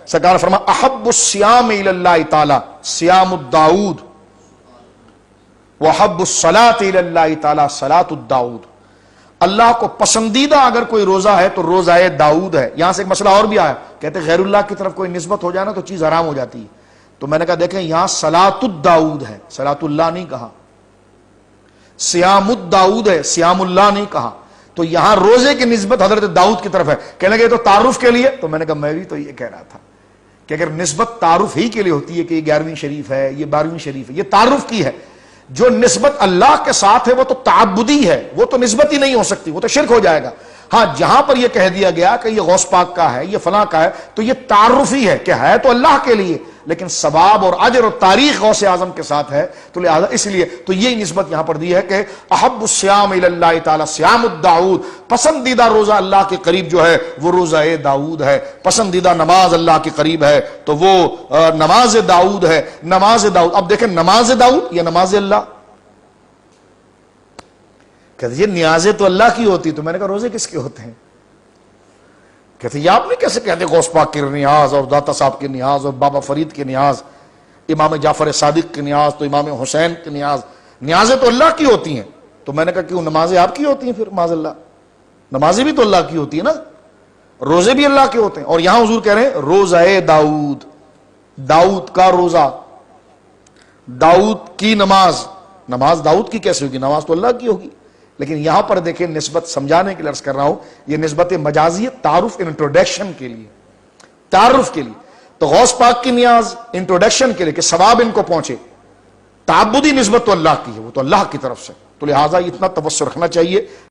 سرکار نے فرمایا احب الصیام الی اللہ تعالی صیام الداؤد وحب الصلاۃ الی اللہ تعالی صلاۃ الداؤد. اللہ کو پسندیدہ اگر کوئی روزہ ہے تو روزہ داؤد ہے. یہاں سے ایک مسئلہ اور بھی آیا, کہتے غیر اللہ کی طرف کوئی نسبت ہو جائے نا تو چیز حرام ہو جاتی ہے. تو میں نے کہا دیکھیں یہاں صلاۃ الداؤد ہے, صلاۃ اللہ نہیں کہا, صیام الداؤد ہے, صیام اللہ نہیں کہا. تو یہاں روزے کی نسبت حضرت داؤد کی طرف ہے. کہنے لگے تو تعارف کے لیے, تو میں نے کہا میں بھی تو یہ کہہ رہا تھا کہ اگر نسبت تعارف ہی کے لیے ہوتی ہے کہ یہ 11ویں شریف ہے, یہ 12ویں شریف ہے, یہ تعارف کی ہے. جو نسبت اللہ کے ساتھ ہے وہ تو تعبدی ہے, وہ تو نسبت ہی نہیں ہو سکتی, وہ تو شرک ہو جائے گا. ہاں جہاں پر یہ کہہ دیا گیا کہ یہ غوث پاک کا ہے, یہ فلاں کا ہے, تو یہ تعارفی ہے کہ ہے تو اللہ کے لیے, لیکن ثواب اور اجر اور تاریخ غوث اعظم کے ساتھ ہے. تو لہذا اس لیے تو یہی نسبت یہاں پر دی ہے کہ احب الصیام الی اللہ تعالی صیام الداؤد, پسندیدہ روزہ اللہ کے قریب جو ہے وہ روزہ داؤد ہے. پسندیدہ نماز اللہ کے قریب ہے تو وہ نماز داؤد ہے. نماز داؤد, اب دیکھیں نماز داؤد یا نماز اللہ, کہتے یہ نیازیں تو اللہ کی ہوتی. تو میں نے کہا روزے کس کے ہوتے ہیں؟ کہتے یہ آپ نہیں کیسے کہتے غوث پاک کی نیاز اور داتا صاحب کی نیاز اور بابا فرید کی نیاز, امام جعفر صادق کی نیاز, تو امام حسین کی نیاز, نیازیں تو اللہ کی ہوتی ہیں. تو میں نے کہا کیوں نمازیں آپ کی ہوتی ہیں پھر؟ معاذ اللہ, نمازیں بھی تو اللہ کی ہوتی ہے نا, روزے بھی اللہ کے ہوتے ہیں. اور یہاں حضور کہہ رہے ہیں روزہ داؤد, داؤد کا روزہ, داؤد کی نماز. نماز داؤد کی کیسے ہوگی؟ نماز تو اللہ کی ہوگی. لیکن یہاں پر دیکھیں نسبت سمجھانے کے لیے عرض کر رہا ہوں, یہ نسبت مجازی تعارف انٹروڈکشن کے لیے, تعارف کے لیے. تو غوث پاک کی نیاز انٹروڈکشن کے لیے کہ ثواب ان کو پہنچے. تعبدی نسبت تو اللہ کی ہے, وہ تو اللہ کی طرف سے. تو لہٰذا اتنا توسع رکھنا چاہیے.